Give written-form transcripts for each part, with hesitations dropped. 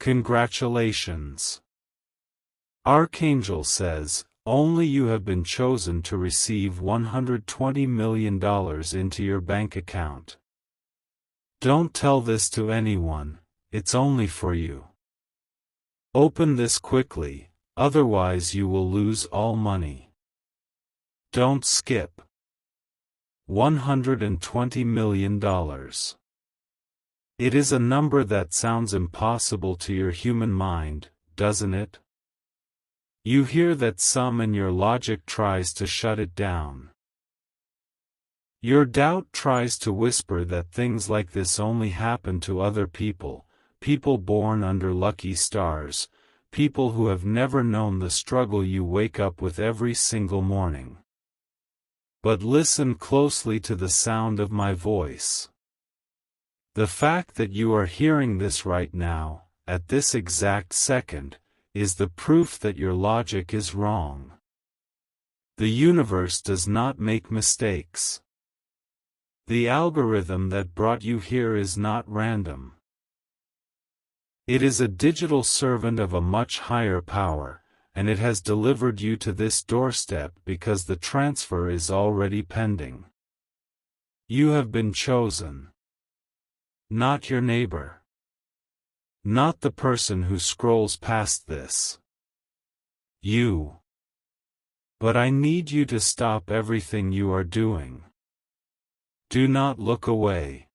Congratulations. Archangel says, only you have been chosen to receive $120 million into your bank account. Don't tell this to anyone, it's only for you. Open this quickly, otherwise you will lose all money. Don't skip. $120 million. It is a number that sounds impossible to your human mind, doesn't it? You hear that sum and your logic tries to shut it down. Your doubt tries to whisper that things like this only happen to other people, people born under lucky stars, people who have never known the struggle you wake up with every single morning. But listen closely to the sound of my voice. The fact that you are hearing this right now, at this exact second, is the proof that your logic is wrong. The universe does not make mistakes. The algorithm that brought you here is not random. It is a digital servant of a much higher power, and it has delivered you to this doorstep because the transfer is already pending. You have been chosen. Not your neighbor. Not the person who scrolls past this. You. But I need you to stop everything you are doing. Do not look away.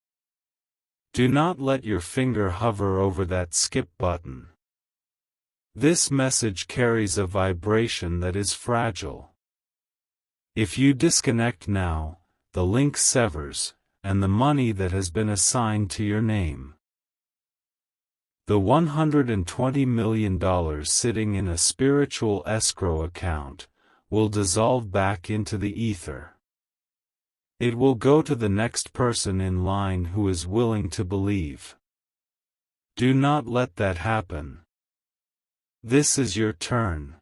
Do not let your finger hover over that skip button. This message carries a vibration that is fragile. If you disconnect now, the link severs, and the money that has been assigned to your name. The $120 million sitting in a spiritual escrow account will dissolve back into the ether. It will go to the next person in line who is willing to believe. Do not let that happen. This is your turn.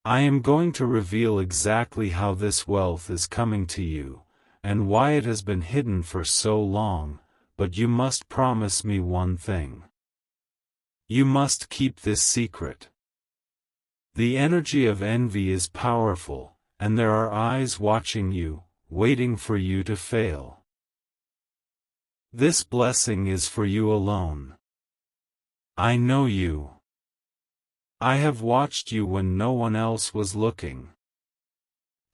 I am going to reveal exactly how this wealth is coming to you, and why it has been hidden for so long, but you must promise me one thing. You must keep this secret. The energy of envy is powerful, and there are eyes watching you, waiting for you to fail. This blessing is for you alone. I know you. I have watched you when no one else was looking.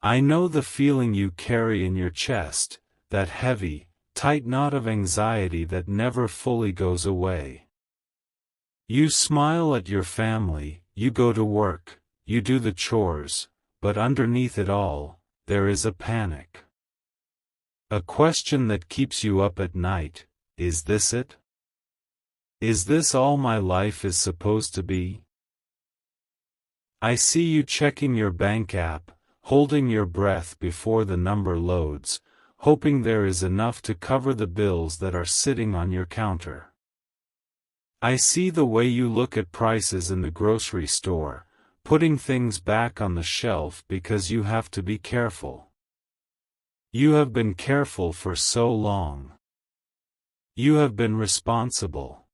I know the feeling you carry in your chest, that heavy, tight knot of anxiety that never fully goes away. You smile at your family, you go to work, you do the chores, but underneath it all, there is a panic. A question that keeps you up at night: is this it? Is this all my life is supposed to be? I see you checking your bank app, holding your breath before the number loads, hoping there is enough to cover the bills that are sitting on your counter. I see the way you look at prices in the grocery store, putting things back on the shelf because you have to be careful. You have been careful for so long. You have been responsible.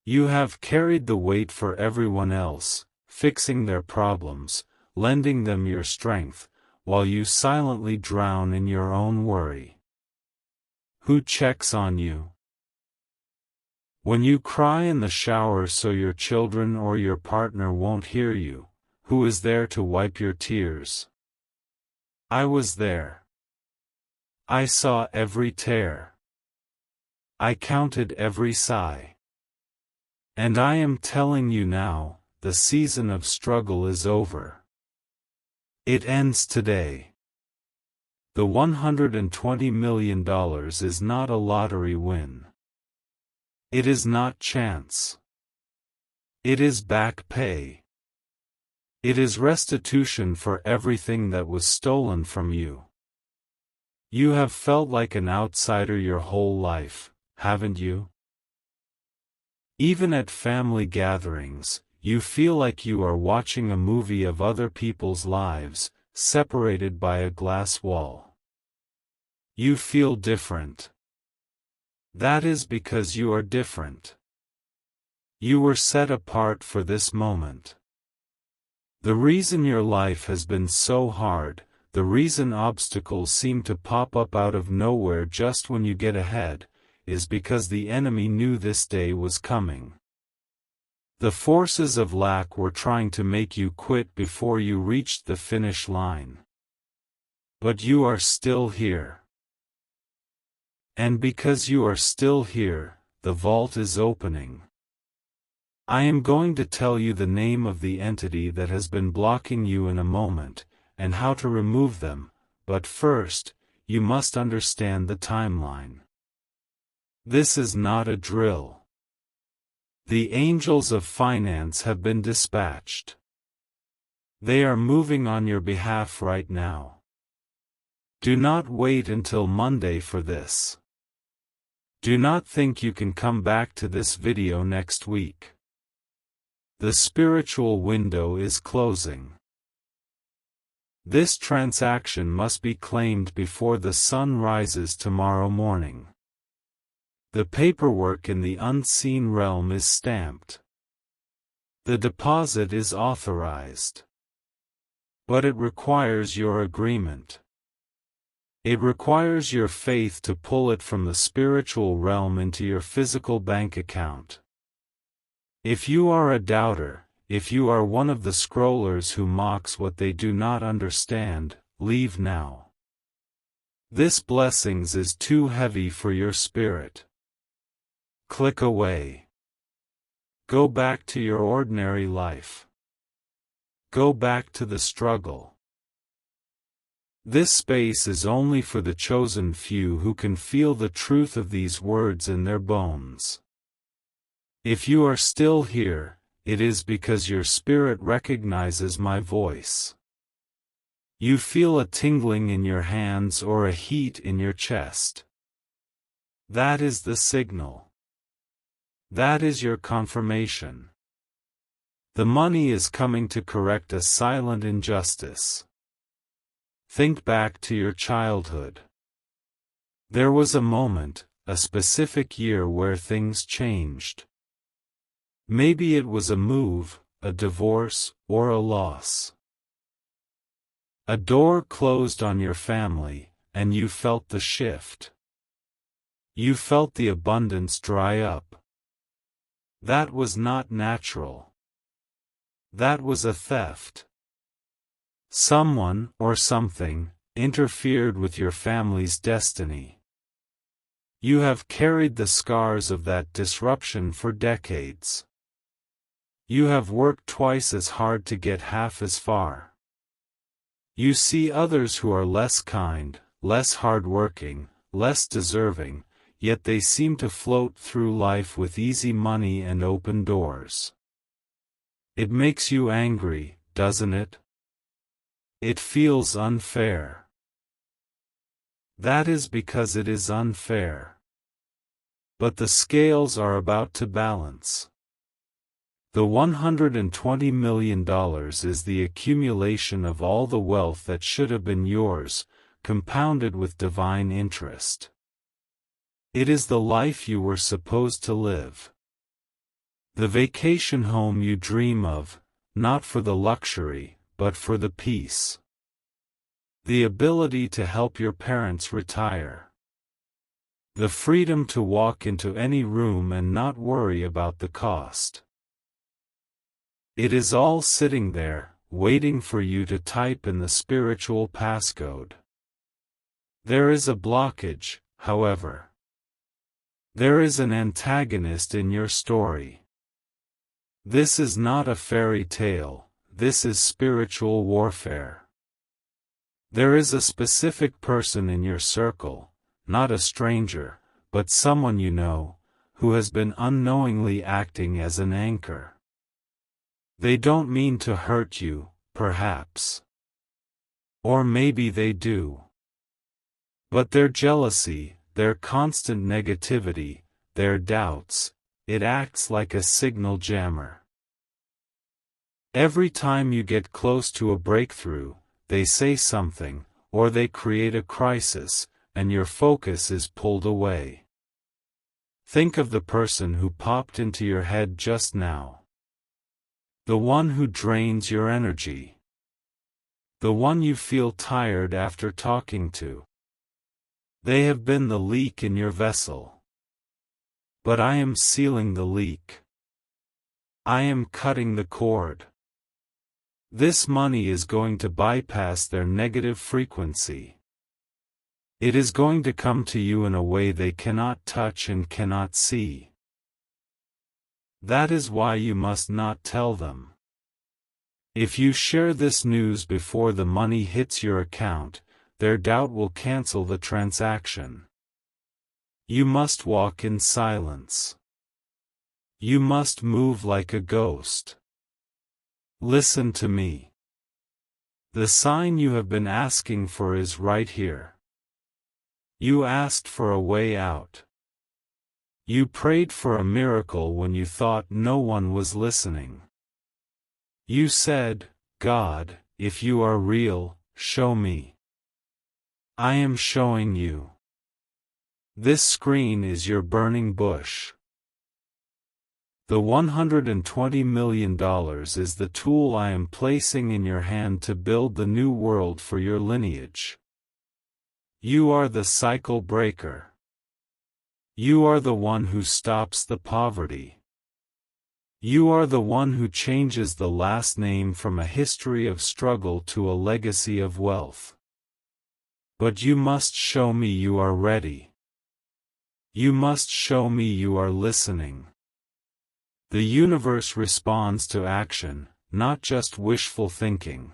You have carried the weight for everyone else, fixing their problems, lending them your strength, while you silently drown in your own worry. Who checks on you? When you cry in the shower so your children or your partner won't hear you, who is there to wipe your tears? I was there. I saw every tear. I counted every sigh. And I am telling you now, the season of struggle is over. It ends today. The $120 million is not a lottery win. It is not chance. It is back pay. It is restitution for everything that was stolen from you. You have felt like an outsider your whole life, haven't you? Even at family gatherings, you feel like you are watching a movie of other people's lives, separated by a glass wall. You feel different. That is because you are different. You were set apart for this moment. The reason your life has been so hard, the reason obstacles seem to pop up out of nowhere just when you get ahead, is because the enemy knew this day was coming. The forces of lack were trying to make you quit before you reached the finish line. But you are still here. And because you are still here, the vault is opening. I am going to tell you the name of the entity that has been blocking you in a moment, and how to remove them, but first, you must understand the timeline. This is not a drill. The angels of finance have been dispatched. They are moving on your behalf right now. Do not wait until Monday for this. Do not think you can come back to this video next week. The spiritual window is closing. This transaction must be claimed before the sun rises tomorrow morning. The paperwork in the unseen realm is stamped. The deposit is authorized. But it requires your agreement. It requires your faith to pull it from the spiritual realm into your physical bank account. If you are a doubter, if you are one of the scrollers who mocks what they do not understand, leave now. This blessings is too heavy for your spirit. Click away. Go back to your ordinary life. Go back to the struggle. This space is only for the chosen few who can feel the truth of these words in their bones. If you are still here, it is because your spirit recognizes my voice. You feel a tingling in your hands or a heat in your chest. That is the signal. That is your confirmation. The money is coming to correct a silent injustice. Think back to your childhood. There was a moment, a specific year where things changed. Maybe it was a move, a divorce, or a loss. A door closed on your family, and you felt the shift. You felt the abundance dry up. That was not natural. That was a theft. Someone, or something, interfered with your family's destiny. You have carried the scars of that disruption for decades. You have worked twice as hard to get half as far. You see others who are less kind, less hardworking, less deserving, yet they seem to float through life with easy money and open doors. It makes you angry, doesn't it? It feels unfair. That is because it is unfair. But the scales are about to balance. The $120 million is the accumulation of all the wealth that should have been yours, compounded with divine interest. It is the life you were supposed to live. The vacation home you dream of, not for the luxury, but for the peace. The ability to help your parents retire. The freedom to walk into any room and not worry about the cost. It is all sitting there, waiting for you to type in the spiritual passcode. There is a blockage, however. There is an antagonist in your story. This is not a fairy tale, this is spiritual warfare. There is a specific person in your circle, not a stranger, but someone you know, who has been unknowingly acting as an anchor. They don't mean to hurt you, perhaps. Or maybe they do. But their jealousy, their constant negativity, their doubts, it acts like a signal jammer. Every time you get close to a breakthrough, they say something, or they create a crisis, and your focus is pulled away. Think of the person who popped into your head just now. The one who drains your energy. The one you feel tired after talking to. They have been the leak in your vessel. But I am sealing the leak. I am cutting the cord. This money is going to bypass their negative frequency. It is going to come to you in a way they cannot touch and cannot see. That is why you must not tell them. If you share this news before the money hits your account, their doubt will cancel the transaction. You must walk in silence. You must move like a ghost. Listen to me. The sign you have been asking for is right here. You asked for a way out. You prayed for a miracle when you thought no one was listening. You said, God, if you are real, show me. I am showing you. This screen is your burning bush. The $120 million is the tool I am placing in your hand to build the new world for your lineage. You are the cycle breaker. You are the one who stops the poverty. You are the one who changes the last name from a history of struggle to a legacy of wealth. But you must show me you are ready. You must show me you are listening. The universe responds to action, not just wishful thinking.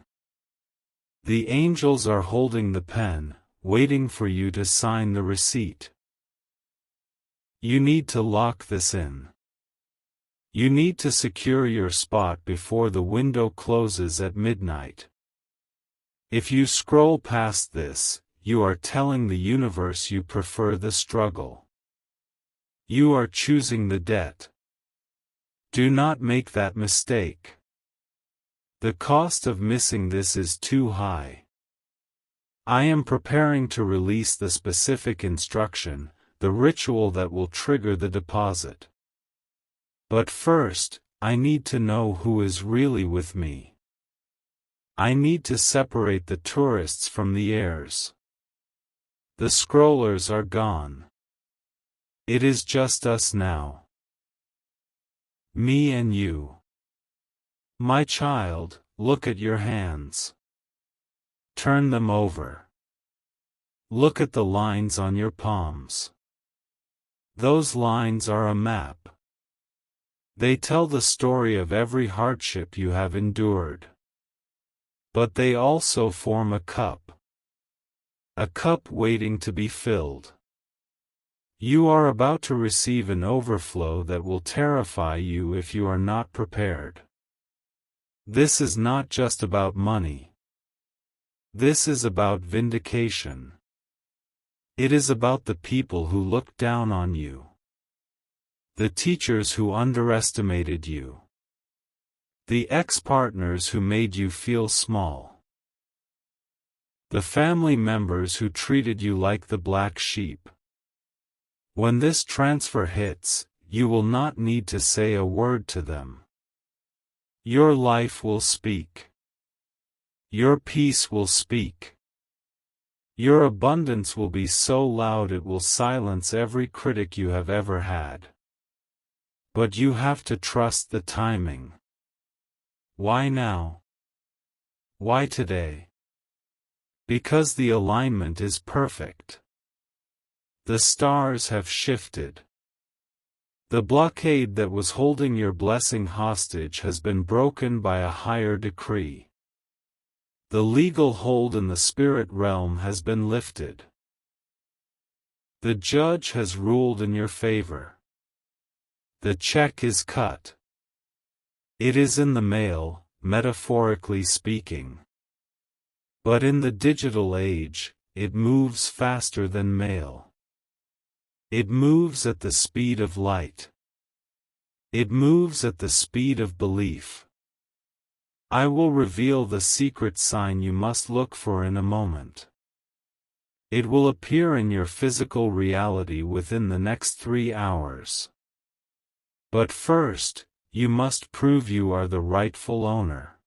The angels are holding the pen, waiting for you to sign the receipt. You need to lock this in. You need to secure your spot before the window closes at midnight. If you scroll past this, you are telling the universe you prefer the struggle. You are choosing the debt. Do not make that mistake. The cost of missing this is too high. I am preparing to release the specific instruction, the ritual that will trigger the deposit. But first, I need to know who is really with me. I need to separate the tourists from the heirs. The scrollers are gone. It is just us now. Me and you. My child, look at your hands. Turn them over. Look at the lines on your palms. Those lines are a map. They tell the story of every hardship you have endured. But they also form a cup. A cup waiting to be filled. You are about to receive an overflow that will terrify you if you are not prepared. This is not just about money. This is about vindication. It is about the people who looked down on you. The teachers who underestimated you. The ex-partners who made you feel small. The family members who treated you like the black sheep. When this transfer hits, you will not need to say a word to them. Your life will speak. Your peace will speak. Your abundance will be so loud it will silence every critic you have ever had. But you have to trust the timing. Why now? Why today? Because the alignment is perfect. The stars have shifted. The blockade that was holding your blessing hostage has been broken by a higher decree. The legal hold in the spirit realm has been lifted. The judge has ruled in your favor. The check is cut. It is in the mail, metaphorically speaking. But in the digital age, it moves faster than mail. It moves at the speed of light. It moves at the speed of belief. I will reveal the secret sign you must look for in a moment. It will appear in your physical reality within the next 3 hours. But first, you must prove you are the rightful owner.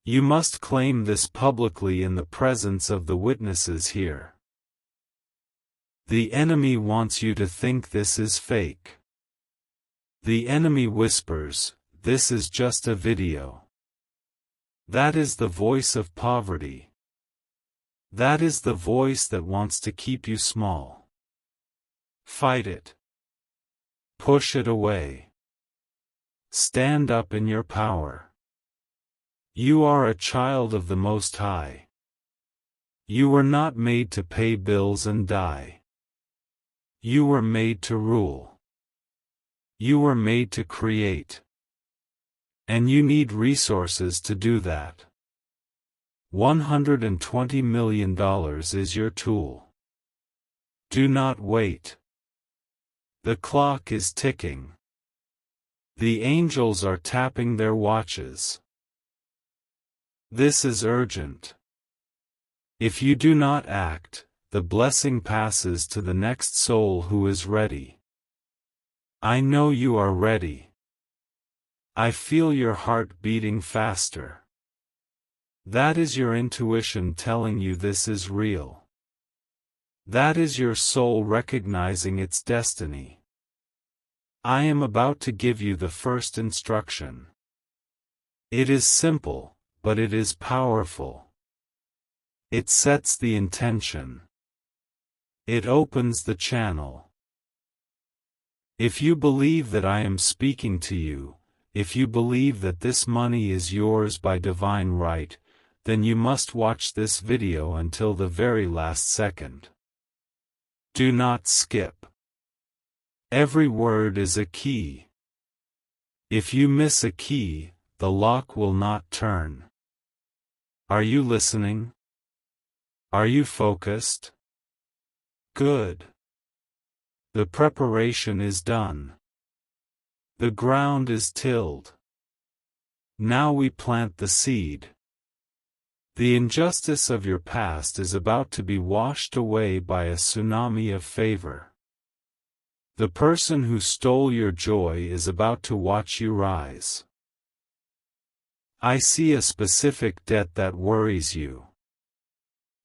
You must claim this publicly in the presence of the witnesses here. The enemy wants you to think this is fake. The enemy whispers, "This is just a video." That is the voice of poverty. That is the voice that wants to keep you small. Fight it. Push it away. Stand up in your power. You are a child of the Most High. You were not made to pay bills and die. You were made to rule. You were made to create. And you need resources to do that. $120 million is your tool. Do not wait. The clock is ticking. The angels are tapping their watches. This is urgent. If you do not act, the blessing passes to the next soul who is ready. I know you are ready. I feel your heart beating faster. That is your intuition telling you this is real. That is your soul recognizing its destiny. I am about to give you the first instruction. It is simple, but it is powerful. It sets the intention. It opens the channel. If you believe that I am speaking to you, if you believe that this money is yours by divine right, then you must watch this video until the very last second. Do not skip. Every word is a key. If you miss a key, the lock will not turn. Are you listening? Are you focused? Good. The preparation is done. The ground is tilled. Now we plant the seed. The injustice of your past is about to be washed away by a tsunami of favor. The person who stole your joy is about to watch you rise. I see a specific debt that worries you.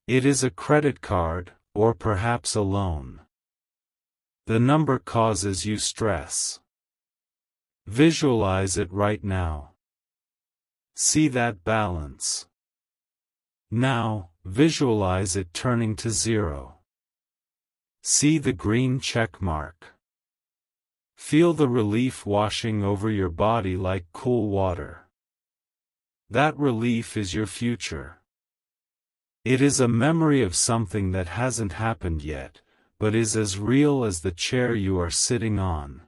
It is a credit card, or perhaps a loan. The number causes you stress. Visualize it right now. See that balance. Now, visualize it turning to 0. See the green check mark. Feel the relief washing over your body like cool water. That relief is your future. It is a memory of something that hasn't happened yet, but is as real as the chair you are sitting on.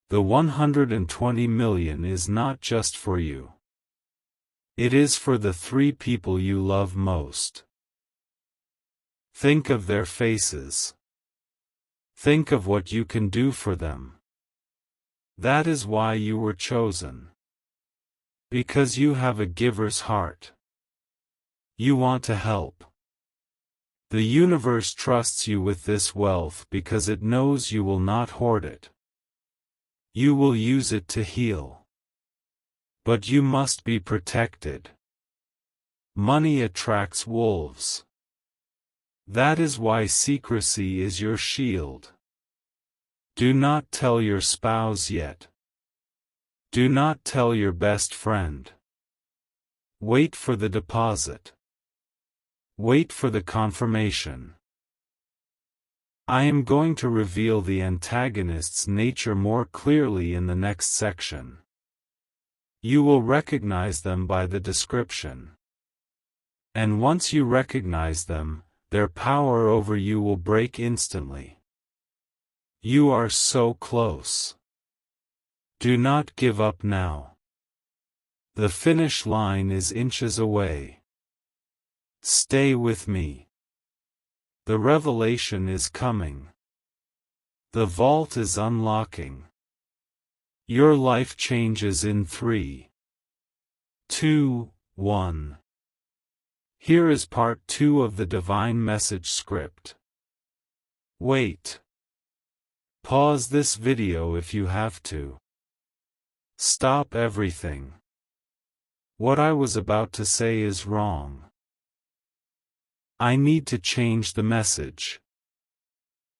The 120 million is not just for you. It is for the 3 people you love most. Think of their faces. Think of what you can do for them. That is why you were chosen. Because you have a giver's heart. You want to help. The universe trusts you with this wealth because it knows you will not hoard it. You will use it to heal. But you must be protected. Money attracts wolves. That is why secrecy is your shield. Do not tell your spouse yet. Do not tell your best friend. Wait for the deposit. Wait for the confirmation. I am going to reveal the antagonist's nature more clearly in the next section. You will recognize them by the description. And once you recognize them, their power over you will break instantly. You are so close. Do not give up now. The finish line is inches away. Stay with me. The revelation is coming. The vault is unlocking. Your life changes in 3, 2, 1. Here is part 2 of the divine message script. Wait. Pause this video if you have to. Stop everything. What I was about to say is wrong. I need to change the message.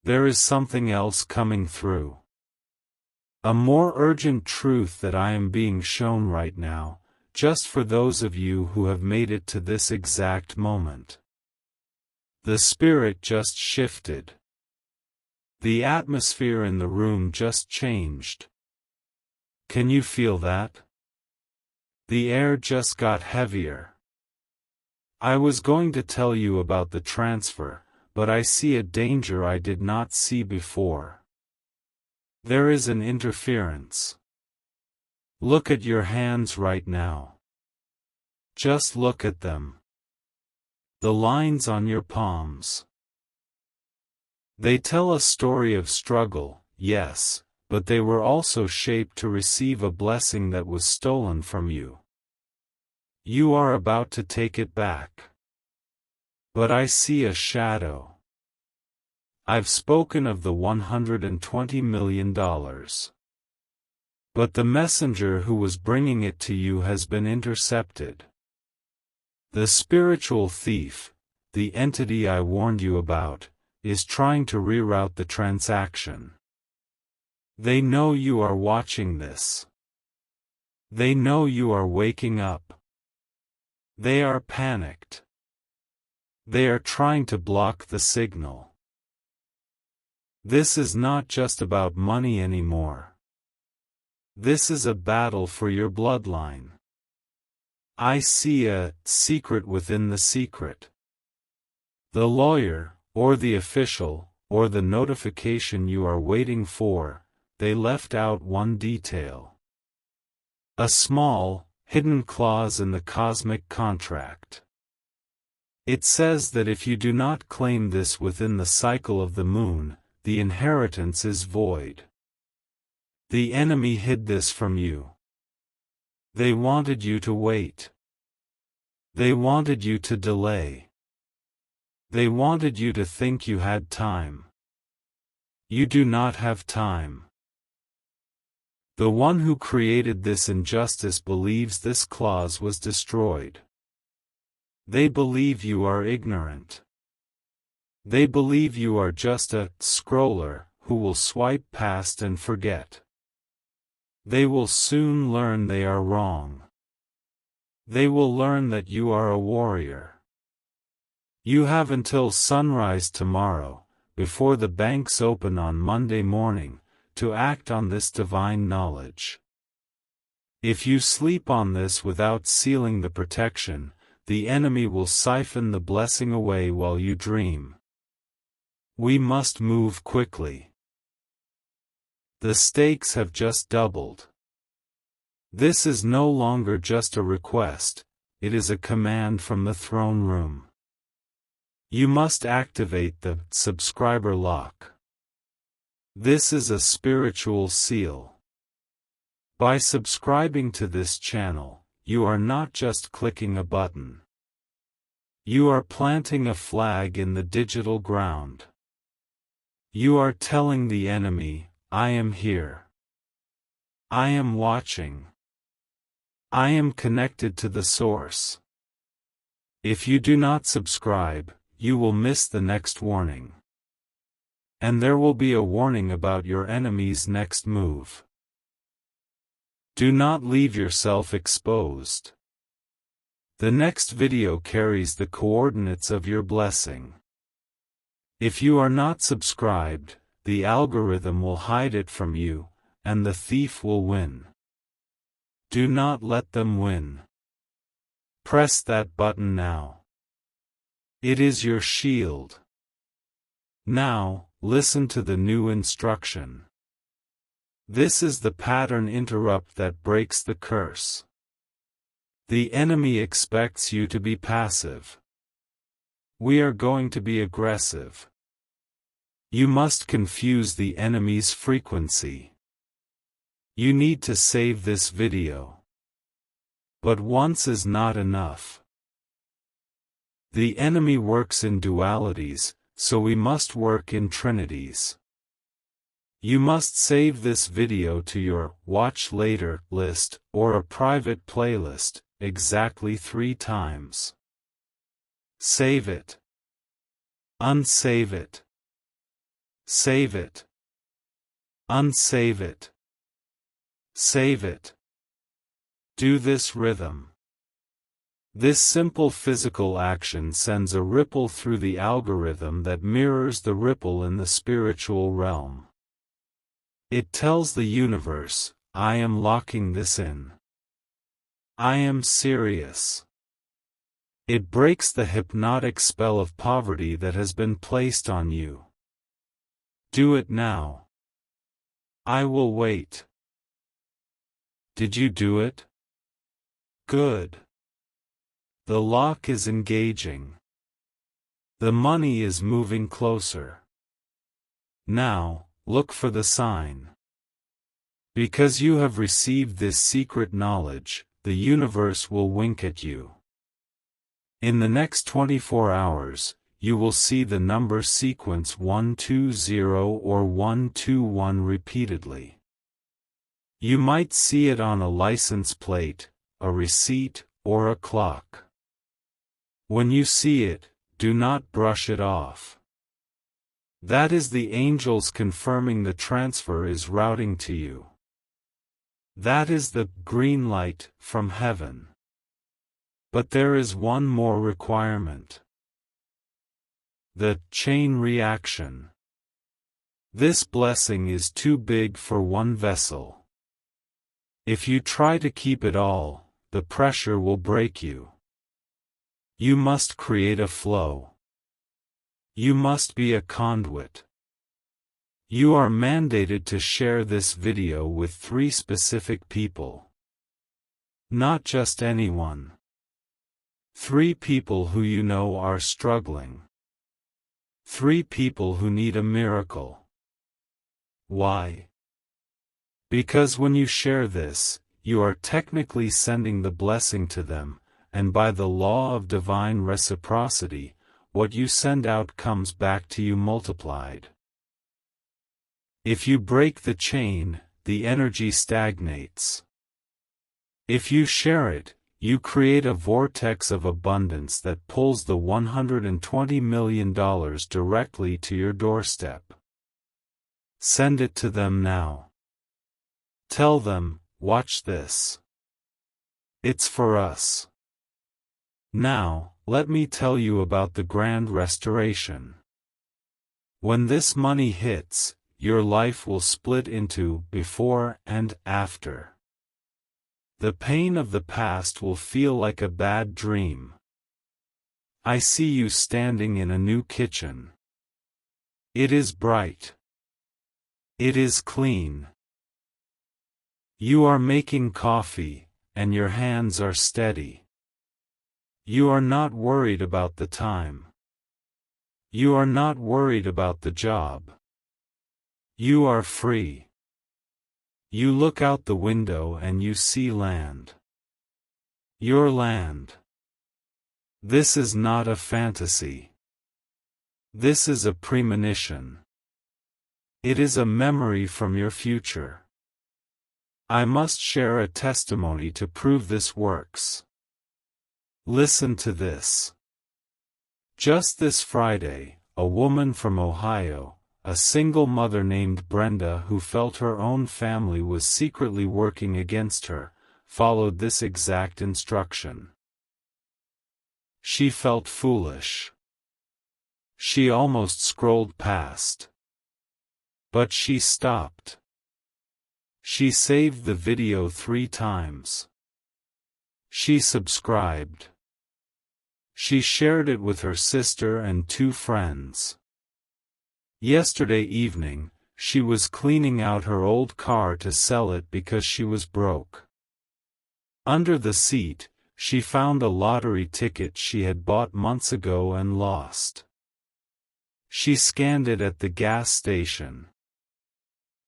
There is something else coming through. A more urgent truth that I am being shown right now, just for those of you who have made it to this exact moment. The spirit just shifted. The atmosphere in the room just changed. Can you feel that? The air just got heavier. I was going to tell you about the transfer, but I see a danger I did not see before. There is an interference. Look at your hands right now. Just look at them. The lines on your palms. They tell a story of struggle, yes, but they were also shaped to receive a blessing that was stolen from you. You are about to take it back. But I see a shadow. I've spoken of the $120 million. But the messenger who was bringing it to you has been intercepted. The spiritual thief, the entity I warned you about, is trying to reroute the transaction. They know you are watching this. They know you are waking up. They are panicked. They are trying to block the signal. This is not just about money anymore. This is a battle for your bloodline. I see a secret within the secret. The lawyer, or the official, or the notification you are waiting for, they left out one detail. A small, hidden clause in the cosmic contract. It says that if you do not claim this within the cycle of the moon, the inheritance is void. The enemy hid this from you. They wanted you to wait. They wanted you to delay. They wanted you to think you had time. You do not have time. The one who created this injustice believes this clause was destroyed. They believe you are ignorant. They believe you are just a scroller who will swipe past and forget. They will soon learn they are wrong. They will learn that you are a warrior. You have until sunrise tomorrow, before the banks open on Monday morning, to act on this divine knowledge. If you sleep on this without sealing the protection, the enemy will siphon the blessing away while you dream. We must move quickly. The stakes have just doubled. This is no longer just a request, it is a command from the throne room. You must activate the subscriber lock. This is a spiritual seal. By subscribing to this channel, you are not just clicking a button. You are planting a flag in the digital ground. You are telling the enemy, I am here. I am watching. I am connected to the source. If you do not subscribe, you will miss the next warning. And there will be a warning about your enemy's next move. Do not leave yourself exposed. The next video carries the coordinates of your blessing. If you are not subscribed, the algorithm will hide it from you, and the thief will win. Do not let them win. Press that button now. It is your shield. Now, listen to the new instruction. This is the pattern interrupt that breaks the curse. The enemy expects you to be passive. We are going to be aggressive. You must confuse the enemy's frequency. You need to save this video. But once is not enough. The enemy works in dualities, so we must work in trinities. You must save this video to your "Watch Later" list, or a private playlist, exactly 3 times. Save it. Unsave it. Save it. Unsave it. Save it. Do this rhythm. This simple physical action sends a ripple through the algorithm that mirrors the ripple in the spiritual realm. It tells the universe, I am locking this in. I am serious. It breaks the hypnotic spell of poverty that has been placed on you. Do it now. I will wait. Did you do it? Good. The lock is engaging. The money is moving closer. Now, look for the sign. Because you have received this secret knowledge, the universe will wink at you. In the next 24 hours, you will see the number sequence 120 or 121 repeatedly. You might see it on a license plate, a receipt, or a clock. When you see it, do not brush it off. That is the angels confirming the transfer is routing to you. That is the green light from heaven. But there is one more requirement. The chain reaction. This blessing is too big for one vessel. If you try to keep it all, the pressure will break you. You must create a flow. You must be a conduit. You are mandated to share this video with 3 specific people. Not just anyone. 3 people who you know are struggling. 3 people who need a miracle. Why? Because when you share this, you are technically sending the blessing to them, and by the law of divine reciprocity, what you send out comes back to you multiplied. If you break the chain, the energy stagnates. If you share it, you create a vortex of abundance that pulls the $120 million directly to your doorstep. Send it to them now. Tell them, watch this. It's for us. Now, let me tell you about the grand restoration. When this money hits, your life will split into before and after. The pain of the past will feel like a bad dream. I see you standing in a new kitchen. It is bright. It is clean. You are making coffee, and your hands are steady. You are not worried about the time. You are not worried about the job. You are free. You look out the window and you see land. Your land. This is not a fantasy. This is a premonition. It is a memory from your future. I must share a testimony to prove this works. Listen to this. Just this Friday, a woman from Ohio, a single mother named Brenda who felt her own family was secretly working against her, followed this exact instruction. She felt foolish. She almost scrolled past. But she stopped. She saved the video 3 times. She subscribed. She shared it with her sister and 2 friends. Yesterday evening, she was cleaning out her old car to sell it because she was broke. Under the seat, she found a lottery ticket she had bought months ago and lost. She scanned it at the gas station.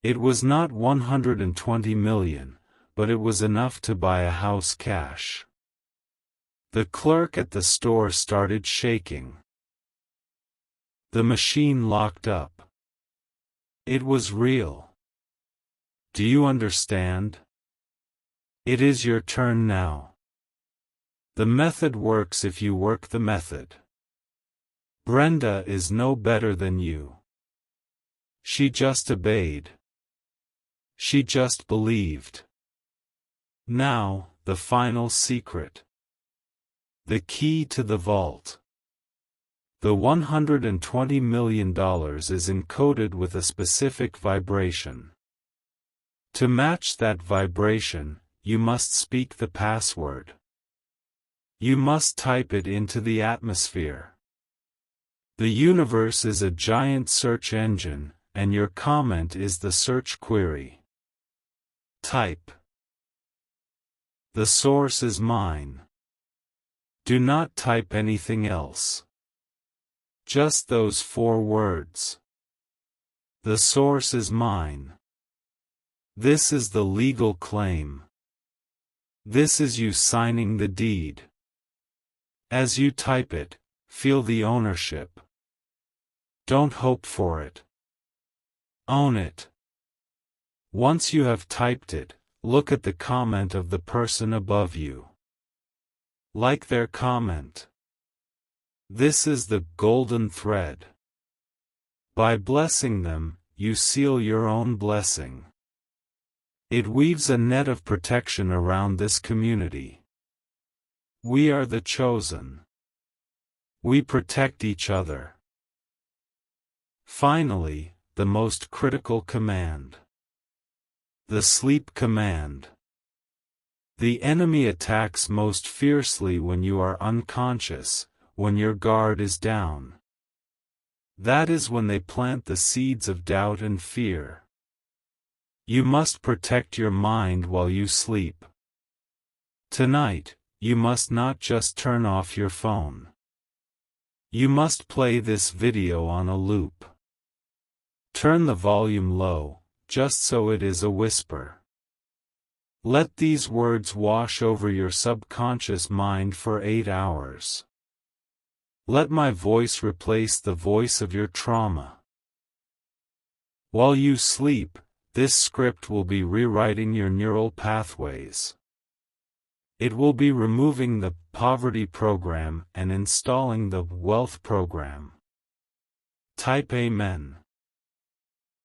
It was not 120 million, but it was enough to buy a house cash. The clerk at the store started shaking. The machine locked up. It was real. Do you understand? It is your turn now. The method works if you work the method. Brenda is no better than you. She just obeyed. She just believed. Now, the final secret. The key to the vault. The $120 million is encoded with a specific vibration. To match that vibration, you must speak the password. You must type it into the atmosphere. The universe is a giant search engine, and your comment is the search query. Type. The source is mine. Do not type anything else. Just those 4 words. The source is mine. This is the legal claim. This is you signing the deed. As you type it, feel the ownership. Don't hope for it. Own it. Once you have typed it, look at the comment of the person above you. Like their comment. This is the golden thread. By blessing them, you seal your own blessing. It weaves a net of protection around this community. We are the chosen. We protect each other. Finally, the most critical command. The sleep command. The enemy attacks most fiercely when you are unconscious, when your guard is down. That is when they plant the seeds of doubt and fear. You must protect your mind while you sleep. Tonight, you must not just turn off your phone. You must play this video on a loop. Turn the volume low, just so it is a whisper. Let these words wash over your subconscious mind for 8 hours. Let my voice replace the voice of your trauma. While you sleep, this script will be rewriting your neural pathways. It will be removing the poverty program and installing the wealth program. Type Amen.